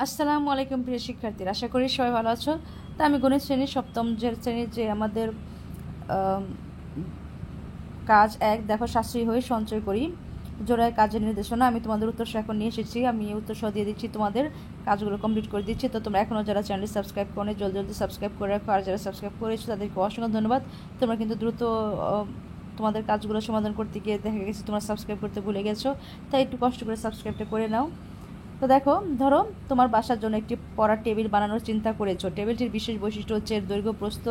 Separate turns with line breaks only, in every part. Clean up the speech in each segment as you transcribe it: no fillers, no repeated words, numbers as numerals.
আসসালামু আলাইকুম প্রিয় শিক্ষার্থীরা, আশা করি সবাই ভালো আছো। তা আমি গণিত শ্রেণীর সপ্তম শ্রেণীর যে আমাদের কাজ এক দেখো সাশ্রয়ী হয়ে সঞ্চয় করি জোড়ায় কাজের নির্দেশনা আমি তোমাদের উত্তর এখন নিয়ে এসেছি। আমি উত্তর সহ দিয়ে দিচ্ছি, তোমাদের কাজগুলো কমপ্লিট করে দিচ্ছি। তো তোমরা এখনও যারা চ্যানেলটি সাবস্ক্রাইব করো জলদি জলদি সাবস্ক্রাইব করে রাখো, আর যারা সাবস্ক্রাইব করেছো তাদেরকে অসংখ্য ধন্যবাদ। তোমরা কিন্তু দ্রুত তোমাদের কাজগুলো সমাধান করতে গিয়ে দেখা গেছে তোমরা সাবস্ক্রাইব করতে ভুলে গেছো, তাই একটু কষ্ট করে সাবস্ক্রাইবটা করে নাও। তো দেখো, ধরো তোমার বাসার জন্য একটি পড়ার টেবিল বানানোর চিন্তা করেছো। টেবিলটির বিশেষ বৈশিষ্ট্য হচ্ছে এর দৈর্ঘ্য প্রস্থ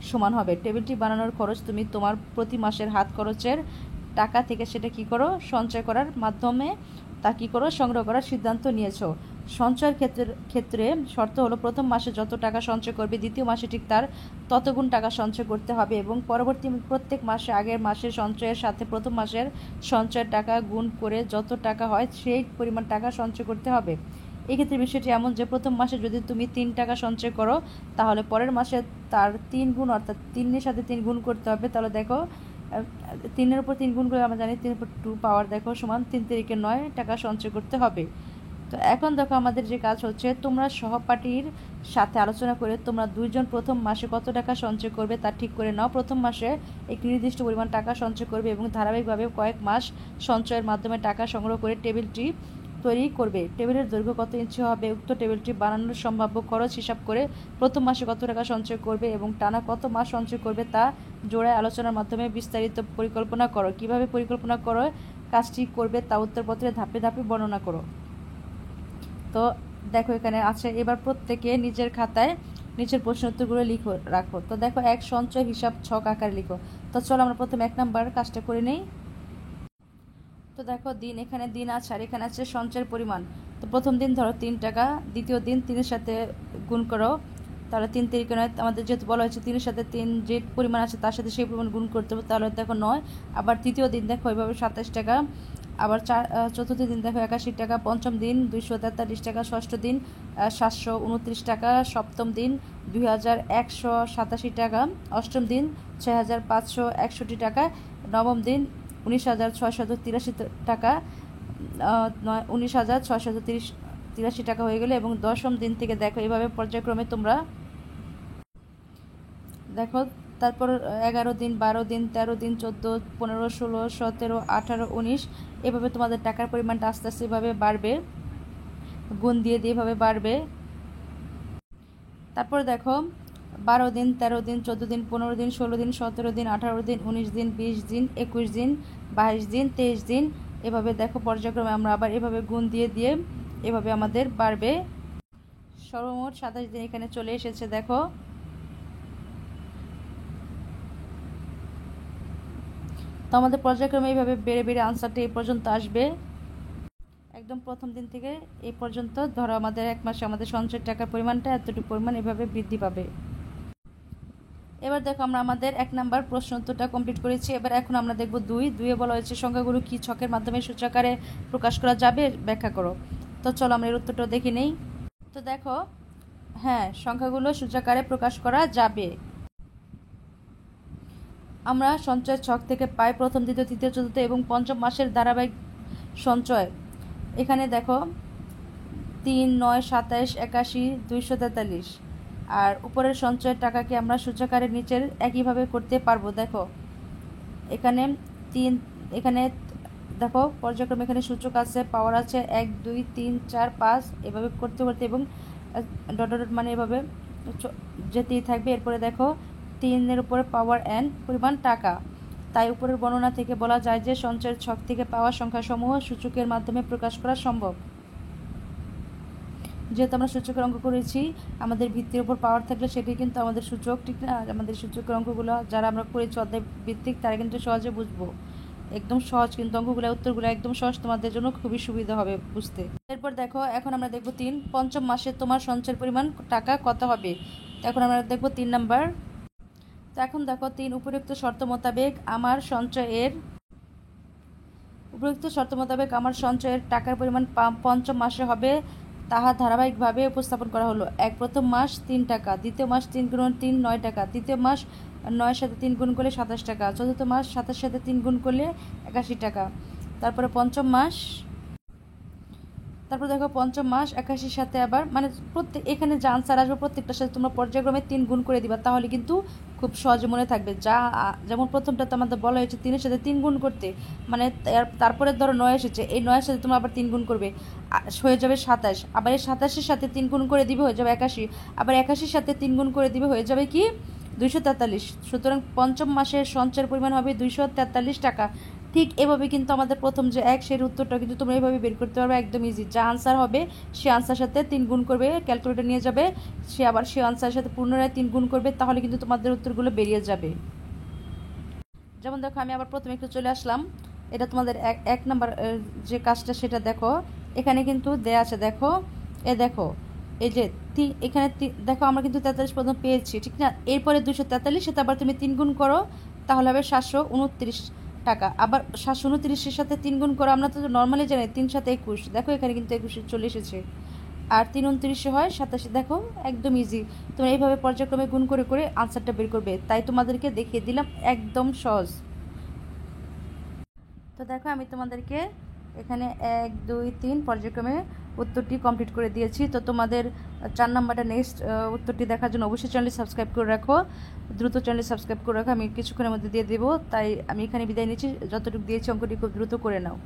সমান হবে। টেবিলটি বানানোর খরচ তুমি তোমার প্রতি মাসের হাত খরচের টাকা থেকে সেটা কি করো, সঞ্চয় করার মাধ্যমে তা কি করো, সংগ্রহ করার সিদ্ধান্ত নিয়েছো। সঞ্চয়ের ক্ষেত্রে শর্ত হলো প্রথম মাসে যত টাকা সঞ্চয় করবে দ্বিতীয় মাসে ঠিক তার ততগুণ টাকা সঞ্চয় করতে হবে এবং পরবর্তী প্রত্যেক মাসে আগের মাসের সঞ্চয়ের সাথে প্রথম মাসের সঞ্চয়ের টাকা গুণ করে যত টাকা হয় সেই পরিমাণ টাকা সঞ্চয় করতে হবে। এক্ষেত্রে বিষয়টি এমন যে প্রথম মাসে যদি তুমি 3 টাকা সঞ্চয় করো তাহলে পরের মাসে তার 3 গুণ, অর্থাৎ 3-এর সাথে 3 গুণ করতে হবে। তাহলে দেখো 3-এর উপর 3 গুণ করে আমরা জানি 3 উপর 2 পাওয়ার দেখো সমান 3 তারিখে 9 টাকা সঞ্চয় করতে হবে। তো এখন দেখো আমাদের যে কাজ হচ্ছে, তোমরা সহপাঠীর সাথে আলোচনা করে তোমরা দুইজন প্রথম মাসে কত টাকা সঞ্চয় করবে তা ঠিক করে নাও। প্রথম মাসে একটি নির্দিষ্ট পরিমাণ টাকা সঞ্চয় করবে এবং ধারাবাহিকভাবে কয়েক মাস সঞ্চয়ের মাধ্যমে টাকা সংগ্রহ করে টেবিলটি তৈরি করবে। টেবিলের দৈর্ঘ্য কত ইঞ্চি হবে, উক্ত টেবিলটি বানানোর সম্ভাব্য খরচ হিসাব করে প্রথম মাসে কত টাকা সঞ্চয় করবে এবং টানা কত মাস সঞ্চয় করবে তা জোড়ায় আলোচনার মাধ্যমে বিস্তারিত পরিকল্পনা করো। কিভাবে পরিকল্পনা করো কাজটি করবে তা উত্তরপত্রে ধাপে ধাপে বর্ণনা করো। তো দেখো এখানে আছে, এবার প্রত্যেকে নিজের খাতায় নিচের প্রশ্ন উত্তরগুলো রাখো। তো দেখো এক সঞ্চয় হিসাব ছক আকারে লিখো। তো চলো আমরা প্রথমে 1 নাম্বার কাজটা করে নেই। তো দেখো দিন, এখানে দিন আছে আর এখানে আছে সঞ্চয়ের পরিমাণ। তো প্রথম দিন ধরো 3 টাকা, দ্বিতীয় দিন 3-এর সাথে গুণ করো, তাহলে 3 তারিখে নয়, আমাদের যেহেতু বলা হয়েছে 3-এর সাথে 3 যে পরিমাণ আছে তার সাথে সেই পরিমাণ গুণ করতে হবে, তাহলে দেখো 9। আবার তৃতীয় দিন দেখো ওইভাবে 27 টাকা, আবার চতুর্থ দিন দেখো 81 টাকা, পঞ্চম দিন 243 টাকা, ষষ্ঠ দিন 729 টাকা, সপ্তম দিন 2187 টাকা, অষ্টম দিন 6561 টাকা, নবম দিন 19,683 টাকা, 19,683 টাকা হয়ে গেলে এবং দশম দিন থেকে দেখো এভাবে পর্যায়ক্রমে তোমরা দেখো, তারপর 11 দিন, 12 দিন, 13 দিন, 14, 15, 16, 17, 18, 19 এভাবে তোমাদের টাকার পরিমাণটা আস্তে আস্তে এভাবে বাড়বে, গুণ দিয়ে দিয়ে এভাবে বাড়বে। তারপর দেখো 12 দিন, 13 দিন, 14 দিন, 15 দিন, 16 দিন, 17 দিন, 18 দিন, 19 দিন, 20 দিন, 21 দিন, 22 দিন, 23 দিন এভাবে দেখো পর্যায়ক্রমে আমরা আবার এভাবে গুণ দিয়ে দিয়ে এভাবে আমাদের বাড়বে। সর্বমোট 27 দিন এখানে চলে এসেছে। দেখো তো আমাদের পর্যায়ক্রমে এইভাবে বেড়ে বেড়ে আনসারটা এই পর্যন্ত আসবে। একদম প্রথম দিন থেকে এই পর্যন্ত ধরো আমাদের 1 মাসে আমাদের সঞ্চয়ের টাকার পরিমাণটা এতটুকু পরিমাণ এভাবে বৃদ্ধি পাবে। এবার দেখো আমরা আমাদের 1 নাম্বার প্রশ্ন উত্তরটা কমপ্লিট করেছি। এবার এখন আমরা দেখব 2-এ বলা হয়েছে সংখ্যাগুলো কি ছকের মাধ্যমে সূচকারে প্রকাশ করা যাবে, ব্যাখ্যা করো। তো চলো আমরা এর উত্তরটা দেখে নেই। তো দেখো, হ্যাঁ, সংখ্যাগুলো সূচকারে প্রকাশ করা যাবে। আমরা সঞ্চয়ের ছক থেকে পাই প্রথম, দ্বিতীয়, তৃতীয়, চতুর্থ এবং পঞ্চম মাসের ধারাবাহিক সঞ্চয়। এখানে দেখো 3, 9, 27, 81, 243 আর উপরের সঞ্চয়ের টাকাকে আমরা সূচকারে নিচের একইভাবে করতে পারবো। দেখো এখানে 3, এখানে দেখো পর্যায়ক্রমে এখানে সূচক আছে, পাওয়ার আছে 1, 2, 3, 4, 5 এভাবে করতে করতে এবং ডট ডট মানে এভাবে যেতেই থাকবে। এরপরে দেখো 3-এর উপরে পাওয়ার n পরিমাণ টাকা। তাই উপরের বর্ণনা থেকে বলা যায় যে সঞ্চয়ের ছক থেকে পাওয়া সংখ্যাসমূহ সূচকের মাধ্যমে প্রকাশ করা সম্ভব। যেহেতু আমরা সূচকের অঙ্ক করেছি, আমাদের ভিত্তির উপর পাওয়ার থাকলে সেটি কিন্তু আমাদের সূচক, ঠিক না? আমাদের সূচকের অঙ্কগুলো যারা আমরা করেছি অধ্যায় ভিত্তিক তারা কিন্তু সহজে বুঝবো, একদম সহজ কিন্তু অঙ্কগুলো, উত্তরগুলো একদম সহজ, তোমাদের জন্য খুবই সুবিধা হবে বুঝতে। এরপর দেখো এখন আমরা দেখব 3, পঞ্চম মাসে তোমার সঞ্চয়ের পরিমাণ টাকা কত হবে। এখন আমরা দেখব 3 নাম্বার। তো এখন দেখো 3, উপরোক্ত শর্ত মোতাবেক আমার সঞ্চয়ের টাকার পরিমাণ পঞ্চম মাসে হবে তাহা ধারাবাহিকভাবে উপস্থাপন করা হলো। প্রথম মাস 3 টাকা, দ্বিতীয় মাস 3 গুণ 3 9 টাকা, তৃতীয় মাস 9-এর সাথে 3 গুণ করলে 27 টাকা, চতুর্থ মাস 27-এর সাথে 3 গুণ করলে 81 টাকা, তারপরে পঞ্চম মাস তারপর দেখো পঞ্চম মাস 81 সাথে আবার মানে প্রত্যেক এখানে যা আনসার আসবে প্রত্যেকটার সাথে তোমরা পর্যায়ক্রমে 3 গুণ করে দিবা, তাহলে কিন্তু খুব সহজে মনে থাকবে। যেমন প্রথমটাতে আমাদের বলা হয়েছে 3-এর সাথে 3 গুণ করতে, মানে তারপরে ধরো 9 এসেছে, এই 9-এর সাথে তোমরা আবার 3 গুণ করবে, হয়ে যাবে 27। আবার এই 27-এর সাথে 3 গুণ করে দিবে, হয়ে যাবে 81। আবার 81-এর সাথে 3 গুণ করে দিবে, হয়ে যাবে কি 243। সুতরাং পঞ্চম মাসের সঞ্চয়ের পরিমাণ হবে 243 টাকা। ঠিক এভাবে কিন্তু আমাদের প্রথম যে এক সের উত্তরটা কিন্তু তোমরা এইভাবে বের করতে পারবে, একদম ইজি। যা আনসার হবে সে আনসার সাথে 3 গুণ করবে, ক্যালকুলেটর নিয়ে যাবে, সে আবার সে আনসারের সাথে পুনরায় 3 গুণ করবে, তাহলে কিন্তু তোমাদের উত্তরগুলো বেরিয়ে যাবে। যেমন দেখো আমি আবার প্রথমে একটু চলে আসলাম, এটা তোমাদের এক নাম্বার যে কাজটা সেটা দেখো, এখানে কিন্তু দেয়া আছে, দেখো দেখো এই যে এখানে দেখো আমরা কিন্তু 43 পর্যন্ত পেয়েছি, ঠিক না? এরপরে 243 সাথে আবার তুমি 3 গুণ করো, তাহলে হবে 729 টাকা। আবার 729-এর সাথে 3 গুণ করো, আমরা তো নর্মালি জানি 3 সাথে 21, দেখো এখানে কিন্তু 21 চলে এসেছে। আর 3 29 হয় 87, দেখো একদম ইজি। তোমরা এইভাবে পর্যায়ক্রমে গুণ করে করে আনসারটা বের করবে, তাই তোমাদেরকে দেখিয়ে দিলাম, একদম সহজ। তো দেখো আমি তোমাদেরকে এখানে 1 2 3 পর্যায়ক্রমে উত্তরটি কমপ্লিট করে দিয়েছি। তো তোমাদের 4 নাম্বারটা নেক্সট উত্তরটি দেখার জন্য অবশ্যই চ্যানেলটি সাবস্ক্রাইব করে রাখো, দ্রুত চ্যানেলটি সাবস্ক্রাইব করে রাখো, আমি কিছুক্ষণের মধ্যে দিয়ে দেবো। তাই আমি এখানে বিদায় নিচ্ছি, যতটুকু দিয়েছি অঙ্কটি খুব দ্রুত করে নাও।